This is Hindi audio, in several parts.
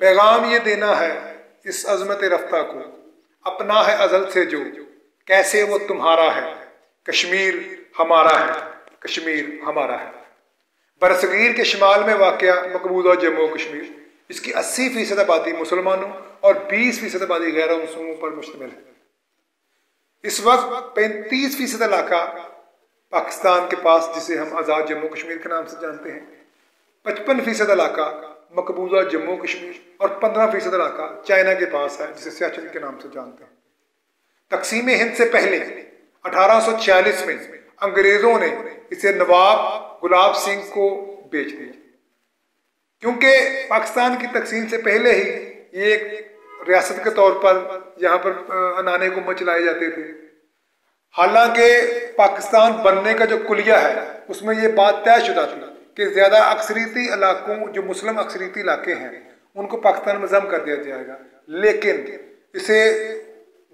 पैगाम ये देना है इस अजमत रफ्ता को, अपना है अजल से जो, कैसे वो तुम्हारा है, कश्मीर हमारा है, कश्मीर हमारा है। बरसगीर के शिमाल में वाक़या मकबूजा जम्मू कश्मीर, इसकी 80% आबादी मुसलमानों और 20% आबादी गैर मुस्लिमों पर मुश्तमिल है। इस वक्त 35% इलाका पाकिस्तान के पास, जिसे हम आज़ाद जम्मू कश्मीर के नाम से जानते हैं, 55% इलाका मकबूजा जम्मू कश्मीर और 15% इलाका चाइना के पास है, जिसे सियाचिन के नाम से जानते हैं। तकसीम हिंद से पहले 1846 में अंग्रेजों ने इसे नवाब गुलाब सिंह को बेच दिया, क्योंकि पाकिस्तान की तकसीम से पहले ही ये एक रियासत के तौर पर यहाँ पर अनाने को चलाए जाते थे। हालांकि पाकिस्तान बनने का जो कुलिया है उसमें ये बात तयशुदा थी कि ज़्यादा अक्सरीती इलाकों, जो मुस्लिम अक्सरीती इलाके हैं, उनको पाकिस्तान में जम कर दिया जाएगा, लेकिन इसे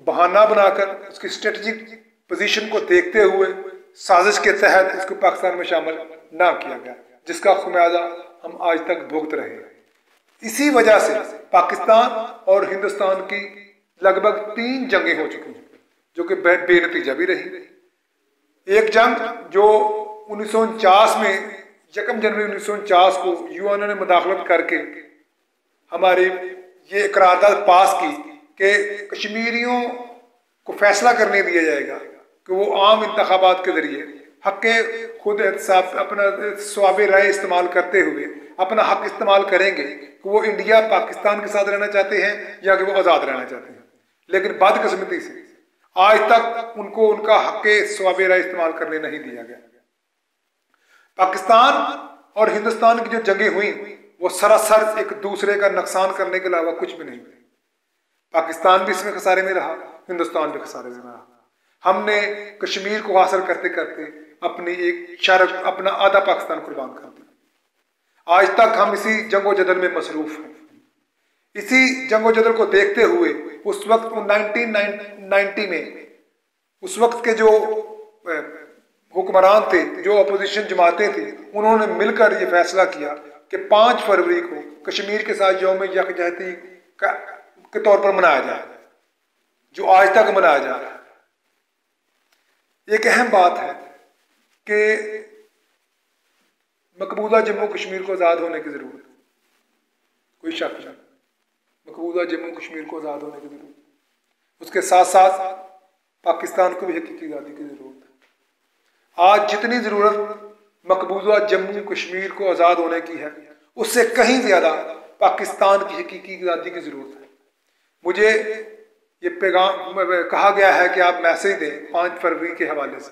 बहाना बनाकर उसकी स्ट्रेटजिक पोजीशन को देखते हुए साजिश के तहत इसको पाकिस्तान में शामिल ना किया गया, जिसका खुमियाजा हम आज तक भुगत रहे हैं। इसी वजह से पाकिस्तान और हिंदुस्तान की लगभग 3 जंगें हो चुकी हैं, जो कि बेनतीजा भी रही। एक जंग जो 1949 में 1 जनवरी 1949 को यूएन ने मुदाखलत करके हमारी ये करारदाद पास की कि कश्मीरियों को फैसला करने दिया जाएगा कि वो आम इंतखाबात के जरिए हक खुद एहतसाब, अपना स्वाबे राय इस्तेमाल करते हुए अपना हक इस्तेमाल करेंगे कि वो इंडिया पाकिस्तान के साथ रहना चाहते हैं या कि वो आज़ाद रहना चाहते हैं। लेकिन बदकिस्मती से आज तक उनको उनका हक स्वाबे राय इस्तेमाल करने नहीं दिया गया। पाकिस्तान और हिंदुस्तान की जो जंगें हुई वो सरासर एक दूसरे का नुकसान करने के अलावा कुछ भी नहीं हुई। पाकिस्तान भी इसमें खसारे में रहा, हिंदुस्तान भी खसारे में रहा। हमने कश्मीर को हासिल करते करते अपनी एक शरक, अपना आधा पाकिस्तान कुर्बान कर दिया। आज तक हम इसी जंगो जदल में मसरूफ हैं। इसी जंगो जदल को देखते हुए उस वक्त 1990 में उस वक्त के जो हुक्मरान थे, जो अपोजिशन जमातें थी, उन्होंने मिलकर ये फैसला किया कि 5 फरवरी को कश्मीर के साथ यौम यकजहती के तौर पर मनाया जाए, जो आज तक मनाया जा रहा है। एक अहम बात है कि मकबूजा जम्मू कश्मीर को आज़ाद होने की ज़रूरत है, कोई शक नहीं। मकबूजा जम्मू कश्मीर को आज़ाद होने की ज़रूरत है। उसके साथ साथ पाकिस्तान को भी हकीकी आज़ादी की ज़रूरत है। आज जितनी ज़रूरत मकबूजा जम्मू कश्मीर को आज़ाद होने की है, उससे कहीं ज़्यादा पाकिस्तान की हकीकी आज़ादी की ज़रूरत है। मुझे ये पैगाम कहा गया है कि आप मैसेज दें 5 फरवरी के हवाले से।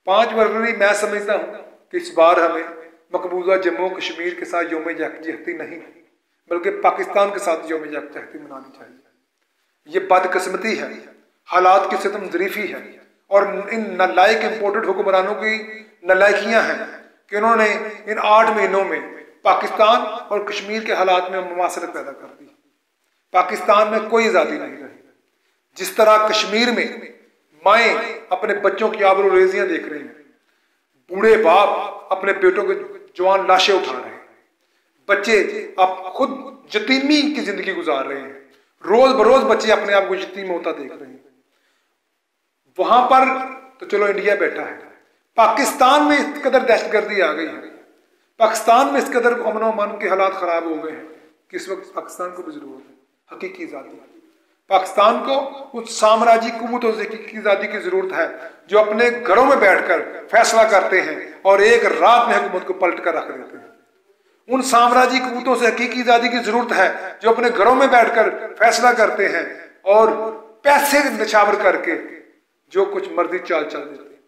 5 फरवरी मैं समझता हूँ कि इस बार हमें मकबूजा जम्मू कश्मीर के साथ यौम यकजहती नहीं, बल्कि पाकिस्तान के साथ यौम यकजहती मनानी चाहिए। ये बदकिस्मती है, हालात की सितमज़रीफ़ी है और इन नालायक इम्पोर्टेड हुक्मरानों की नालायकियाँ हैं कि उन्होंने इन 8 महीनों में पाकिस्तान और कश्मीर के हालात में मुमासरत पैदा कर दी। पाकिस्तान में कोई आज़ादी नहीं रही। जिस तरह कश्मीर में माएँ अपने बच्चों की आबरूरेज़ियाँ देख रही हैं, बूढ़े बाप अपने बेटों के जवान लाशें उठा रहे हैं, बच्चे अब खुद यतीमी की जिंदगी गुजार रहे हैं, रोज बरोज बच्चे अपने आप को यतीम होता देख रहे हैं। वहां पर तो चलो इंडिया बैठा है, पाकिस्तान में इस कदर दहशतगर्दी आ गई है, पाकिस्तान में इस कदर अमन व अमान के हालात खराब हो गए हैं कि इस वक्त पाकिस्तान को भी जरूरत है हकीकी आज़ादी। पाकिस्तान को उस साम्राज्य कुव्वतों से हकीकी आज़ादी की जरूरत है जो अपने घरों में बैठकर फैसला करते हैं और एक रात में हुकूमत को पलट कर रख देते हैं। उन साम्राज्य कुव्वतों से हकीकी आज़ादी की जरूरत है जो अपने घरों में बैठकर फैसला करते हैं और पैसे निछावर करके जो कुछ मर्जी चाल चल देते हैं।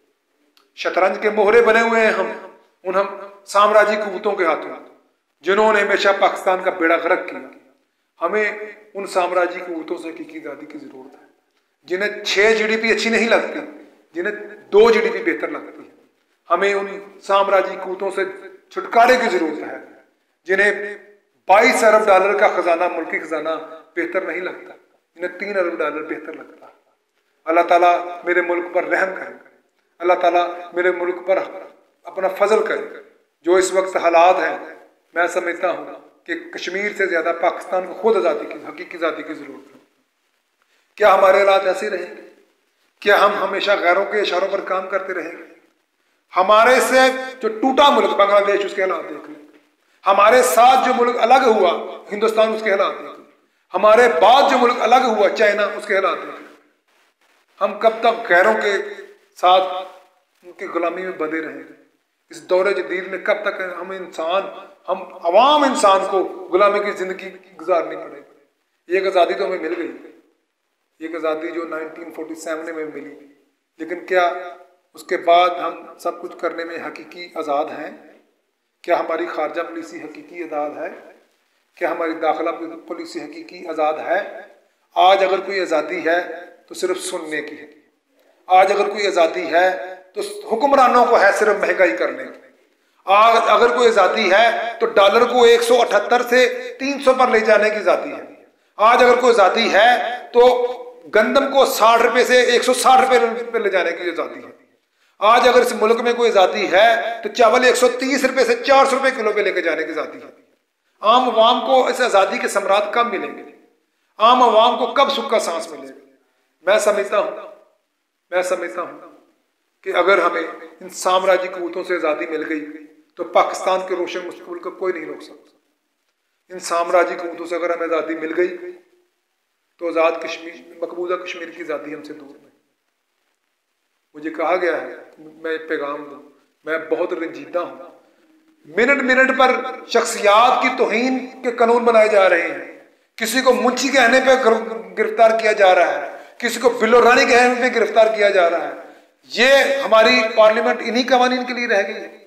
शतरंज के मोहरे बने हुए हैं हम साम्राज्य कुव्वतों के हाथों, जिन्होंने हमेशा पाकिस्तान का बेड़ा गर्क किया। हमें उन साम्राज्य कुव्वतों से हकीकी आज़ादी की जरूरत है, जिन्हें 6 GDP अच्छी नहीं लगती, जिन्हें 2 GDP बेहतर लगती है। हमें उन साम्राज्य कुव्वतों से छुटकारे की जरूरत है जिन्हें 22 अरब डॉलर का खजाना, मुल्की खजाना बेहतर नहीं लगता, जिन्हें 3 अरब डॉलर बेहतर लगता है। अल्लाह ताला मेरे मुल्क पर रहम करे, अल्लाह ताला मेरे मुल्क पर अपना फजल करे। जो इस वक्त हालात हैं, मैं समझता हूँ कि कश्मीर से ज़्यादा पाकिस्तान को खुद आज़ादी की, हकीकी आज़ादी की ज़रूरत है। क्या हमारे हालात ऐसे रहेंगे? क्या हम हमेशा गैरों के इशारों पर काम करते रहेंगे? हमारे से जो टूटा मुल्क बांग्लादेश, उसके हालात देख लें। हमारे साथ जो मुल्क अलग हुआ हिंदुस्तान, उसके हालात देख लें। हमारे बाद जो मुल्क अलग हुआ चाइना, उसके हालात देख लें। हम कब तक गैरों के साथ उनकी गुलामी में बंधे रहेंगे? इस दौरे जदीद में कब तक हम अवाम इंसान को गुलामी की जिंदगी गुजारनी पड़ेगी? एक आज़ादी तो हमें मिल गई, एक आज़ादी जो 1947 में मिली, लेकिन क्या उसके बाद हम सब कुछ करने में हकीकी आज़ाद हैं? क्या हमारी खारजा पॉलिसी हकीकी आज़ाद है? क्या हमारी दाखिला पॉलिसी हकीकी आज़ाद है? आज अगर कोई आज़ादी है तो सिर्फ सुनने की है। आज अगर कोई आज़ादी है तो हुक्मरानों को है सिर्फ महंगाई करने की। आज अगर कोई आज़ादी है तो डॉलर को 178 से 300 पर ले जाने की आज़ादी है। आज अगर कोई आज़ादी है तो गंदम को 60 रुपए से 160 रुपए पर ले जाने की आज़ादी है। आज अगर इस मुल्क में कोई आज़ादी है तो चावल 130 रुपए से 400 रुपए किलो पे लेके जाने की आज़ादी है। आम आवाम को इस आज़ादी के सम्राट कब मिलेंगे? आम आवाम को कब सुख का सांस मिलेगा? मैं समझता हूं कि अगर हमें इन साम्राज्य कूतों से आज़ादी मिल गई तो पाकिस्तान के रोशन मुस्तकबिल को कोई नहीं रोक सकता। इन साम्राज्य कूतों से अगर हमें आज़ादी मिल गई तो आज़ाद कश्मीर, मकबूजा कश्मीर की आज़ादी हमसे दूर नहीं। मुझे कहा गया है, मैं एक पैगाम दूं, मैं बहुत रंजीदा हूं। मिनट मिनट पर शख्सियात की तौहीन के कानून बनाए जा रहे हैं। किसी को मुंशी कहने पे गिरफ्तार किया जा रहा है, किसी को बिल्लो रानी कहने पे गिरफ्तार किया जा रहा है। ये हमारी पार्लियामेंट इन्हीं कवानीन के लिए रह गई है।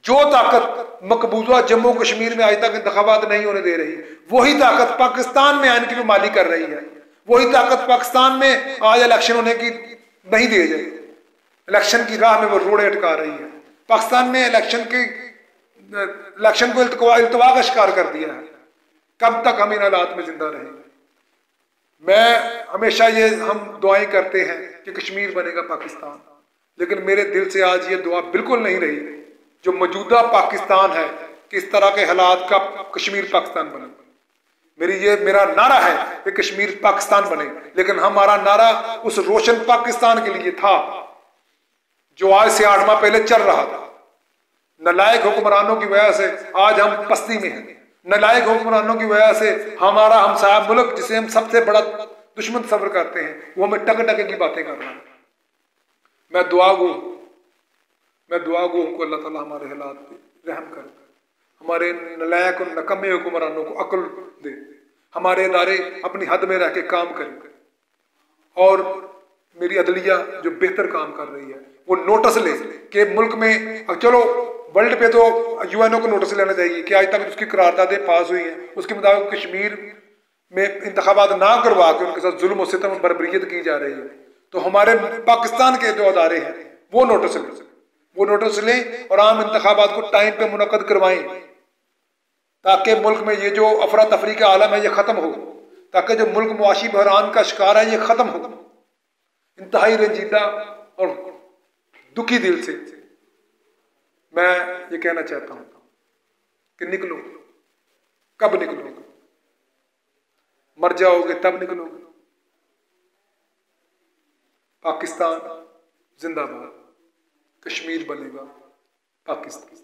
जो ताकत मकबूजा जम्मू कश्मीर में आज तक इंतखाबात नहीं होने दे रही, वही ताकत पाकिस्तान में आने की पामाली कर रही है। वही ताकत पाकिस्तान में आज इलेक्शन होने की नहीं दे रही, इलेक्शन की राह में वो रोड़े अटका रही है। पाकिस्तान में इलेक्शन को इल्तवा का शिकार कर दिया है। कब तक हम इन हालात में जिंदा रहेंगे? मैं हमेशा ये हम दुआएं करते हैं कि कश्मीर बनेगा पाकिस्तान, लेकिन मेरे दिल से आज ये दुआ बिल्कुल नहीं रही जो मौजूदा पाकिस्तान है कि इस तरह के हालात का कश्मीर पाकिस्तान बने। मेरा नारा है कि कश्मीर पाकिस्तान बने, लेकिन हमारा नारा उस रोशन पाकिस्तान के लिए था जो आज से 8 माह पहले चल रहा था। नालायक हुक्मरानों की वजह से आज हम पस्ती में हैं। नालायक हुक्मरानों की वजह से हमारा हमसाया मुल्क, जिसे हम सबसे बड़ा दुश्मन तस्वर करते हैं, वो हमें टक टके की बातें कर रहा है। मैं दुआ गो हूं को अल्लाह ताला हमारे हालात पे रहम कर, हमारे नालायक और नकम्मे हुक्मरानों को अक्ल दे, हमारे इदारे अपनी हद में रह के काम करें, और मेरी अदलिया जो बेहतर काम कर रही है वो नोटिस ले कि मुल्क में, चलो वर्ल्ड पे तो यूएनओ को नोटिस लेना चाहिए कि आज तक उसकी करारदादें पास हुई हैं, उसके मुताबिक कश्मीर में इंतखाबात ना करवा के उनके साथ जुल्म और सितम और बर्बरियत की जा रही है। तो हमारे पाकिस्तान के जो अदारे हैं वो नोटिस लें और आम इंतखाबात को टाइम पे मुनक्कद करवाएं, ताकि मुल्क में ये जो अफरा तफरी का आलम है ये खत्म हो, ताकि जो मुल्क मुआशी बहरान का शिकार है ये खत्म हो। इंतहाई रंजीदा और दुखी दिल से मैं ये कहना चाहता हूं कि निकलो। कब निकलोगे? मर जाओगे तब निकलोगे। पाकिस्तान जिंदाबाद, कश्मीर बनेगा पाकिस्तान।